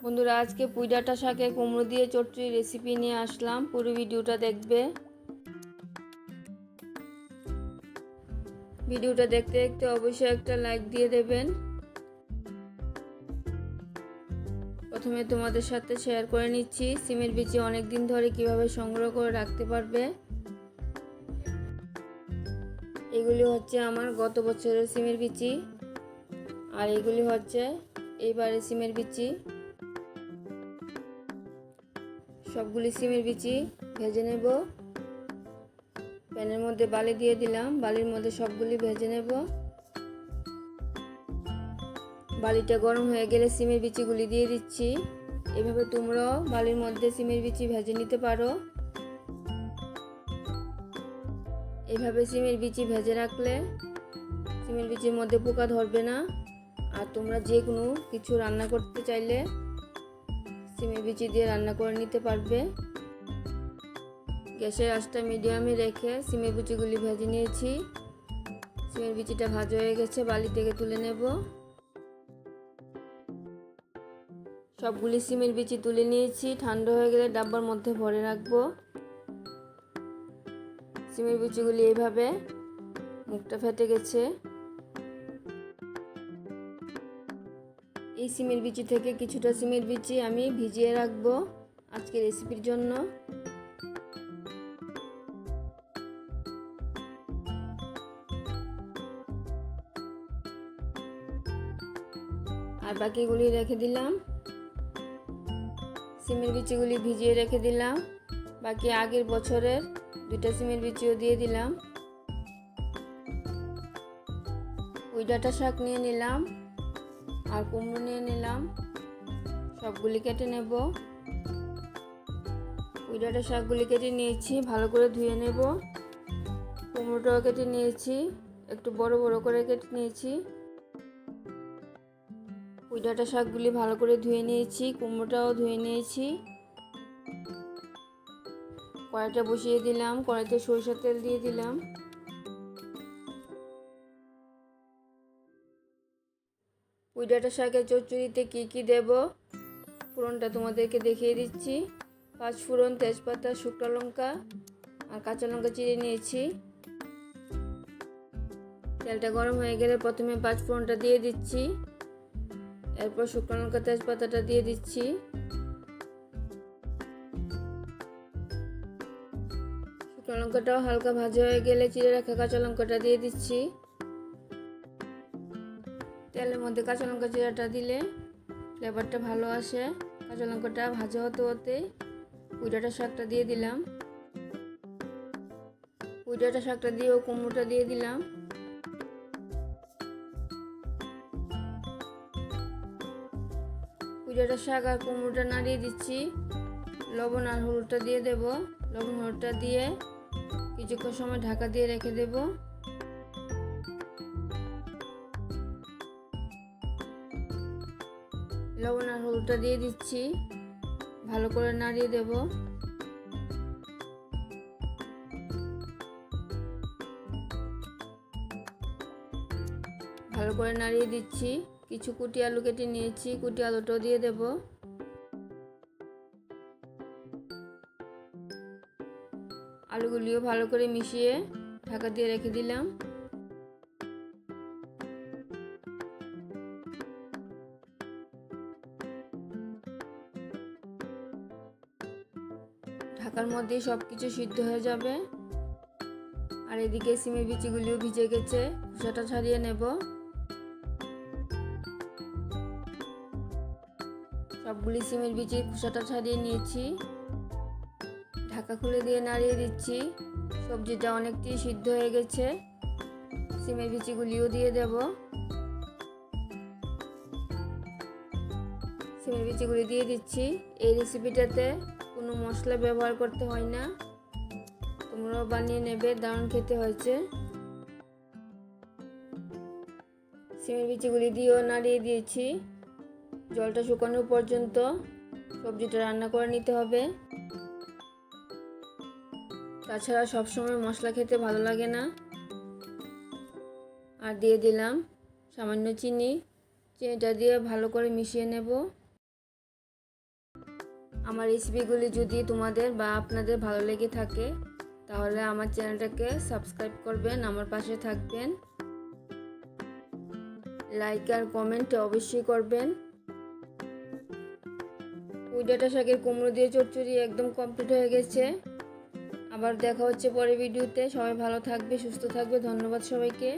বন্ধুরা, আজকে পুঁই ডাঁটা শাকের কুমড়ো দিয়ে চচ্চড়ি রেসিপি নিয়ে আসলাম। পুরো ভিডিওটা দেখবে। ভিডিওটা দেখতে দেখতে অবশ্যই একটা লাইক দিয়ে দেবেন। প্রথমে তোমাদের সাথে শেয়ার করে নিচ্ছি সিমের বিচি অনেক দিন ধরে কিভাবে সংগ্রহ করে রাখতে পারবে। এগুলি হচ্ছে আমার গত বছরের সিমের বিচি, আর এগুলি হচ্ছে এইবারের সিমের বিচি। সবগুলি সিমের বিচি ভেজে নেব। প্যানের মধ্যে বালি দিয়ে দিলাম, বালির মধ্যে সবগুলি ভেজে নেব। বালিটা গরম হয়ে গেলে সিমের বিচিগুলি দিয়ে দিচ্ছি। এভাবে তোমরাও বালির মধ্যে সিমের বিচি ভেজে নিতে পারো। এভাবে সিমের বিচি ভেজে রাখলে সিমের বিচির মধ্যে পোকা ধরবে না। আর তোমরা যে কোনো কিছু রান্না করতে চাইলে সিমের বিচি দিয়ে রান্না করে নিতে পারবে। গ্যাসের আঁচটা মিডিয়ামে রেখে সিমের বিচিগুলি ভেজে নিয়েছি। সিমের বিচিটা ভাজা হয়ে গেছে, বালি থেকে তুলে নেব। সবগুলি সিমের বিচি তুলে নিয়েছি। ঠান্ডা হয়ে গেলে ডাব্বার মধ্যে ভরে রাখবো। সিমের বিচিগুলি এইভাবে মুখটা ফেটে গেছে। এই সিমের বিচি থেকে কিছুটা সিমের বিচি আমি ভিজিয়ে রাখবো আজকে রেসিপির জন্য। আর বাকিগুলি রেখে দিলাম। সিমের বিচিগুলি ভিজিয়ে রেখে দিলাম। বাকি আগের বছরের দুইটা সিমের বিচিও দিয়ে দিলাম। পুঁই ডাঁটা শাক নিয়ে নিলাম আর কুমড়ো নিয়ে নিলাম। সবগুলি কেটে নেব। পুঁই ডাঁটা শাকগুলি কেটে নিয়েছি, ভালো করে ধুয়ে নেব। কুমড়োটাও কেটে নিয়েছি, একটু বড় বড় করে কেটে নিয়েছি। পুঁই ডাঁটা শাকগুলি ভালো করে ধুয়ে নিয়েছি, কুমড়োটাও ধুয়ে নিয়েছি। কড়াইটা বসিয়ে দিলাম, কড়াইতে সরিষার তেল দিয়ে দিলাম। পুঁই ডাঁটা শাকের চচ্চড়িতে কী কী দেব ফোড়নটা তোমাদেরকে দেখিয়ে দিচ্ছি। 5 ফোড়ন, তেজপাতা, শুকনো লঙ্কা আর কাঁচা লঙ্কা চিড়ে নিয়েছি। তেলটা গরম হয়ে গেলে প্রথমে 5 ফোড়নটা দিয়ে দিচ্ছি। এরপর শুকনো লঙ্কা, তেজপাতাটা দিয়ে দিচ্ছি। শুকনো লঙ্কাটাও হালকা ভাজা হয়ে গেলে চিড়ে রাখা কাঁচা লঙ্কাটা দিয়ে দিচ্ছি। তেলের মধ্যে কাঁচা লঙ্কা চিড়াটা দিলে ফ্লেভারটা ভালো আসে। কাঁচা লঙ্কাটা ভাজা হতে হতে পুঁই ডাঁটা শাকটা দিয়ে দিলাম। পুঁই ডাঁটা শাকটা দিয়েও কুমড়োটা দিয়ে দিলাম। পুঁই ডাঁটা শাক আর কুমড়োটা নাড়িয়ে দিচ্ছি। লবণ আর হলুদটা দিয়ে দেব। লবণ হলুদটা দিয়ে কিছুক্ষণ সময় ঢাকা দিয়ে রেখে দেব। লবণ আর হলুদটা দিয়ে দিচ্ছি, ভালো করে নাড়িয়ে দেব। ভালো করে নাড়িয়ে দিচ্ছি। কিছু কুটি আলু কেটে নিয়েছি, কুটি আলুটাও দিয়ে দেব। আলুগুলিও ভালো করে মিশিয়ে ঢাকা দিয়ে রেখে দিলাম। ঢাকার মধ্যেই সব কিছু সিদ্ধ হয়ে যাবে। আর এদিকে সিমের বিচিগুলিও ভিজে গেছে, খোসাটা ছাড়িয়ে নেব। সবগুলি সিমের বিচির খোসাটা ছাড়িয়ে নিয়েছি। ঢাকা খুলে দিয়ে নাড়িয়ে দিচ্ছি। সবজিটা অনেকটাই সিদ্ধ হয়ে গেছে। সিমের বিচিগুলিও দিয়ে দেব। সিমের বিচিগুলি দিয়ে দিচ্ছি। এই রেসিপিটাতে কোনো মশলা ব্যবহার করতে হয় না, তোমরাও বানিয়ে নেবে, দারুণ খেতে হয়েছে। সিমের বিচিগুলি দিয়েও নাড়িয়ে দিয়েছি। জলটা শুকানো পর্যন্ত সবজিটা রান্না করে নিতে হবে। তাছাড়া সবসময় মশলা খেতে ভালো লাগে না। আর দিয়ে দিলাম সামান্য চিনি। চিনিটা দিয়ে ভালো করে মিশিয়ে নেব। আমার রেসিপিগুলি যদি তোমাদের বা আপনাদের ভালো লেগে থাকে তাহলে আমার চ্যানেলটাকে সাবস্ক্রাইব করবেন, আমার পাশে থাকবেন, লাইক আর কমেন্ট অবশ্যই করবেন। পুঁই ডাঁটা শাকের কুমড়ো দিয়ে চচ্চড়ি একদম কমপ্লিট হয়ে গেছে। আবার দেখা হচ্ছে পরের ভিডিওতে। সবাই ভালো থাকবে, সুস্থ থাকবে। ধন্যবাদ সবাইকে।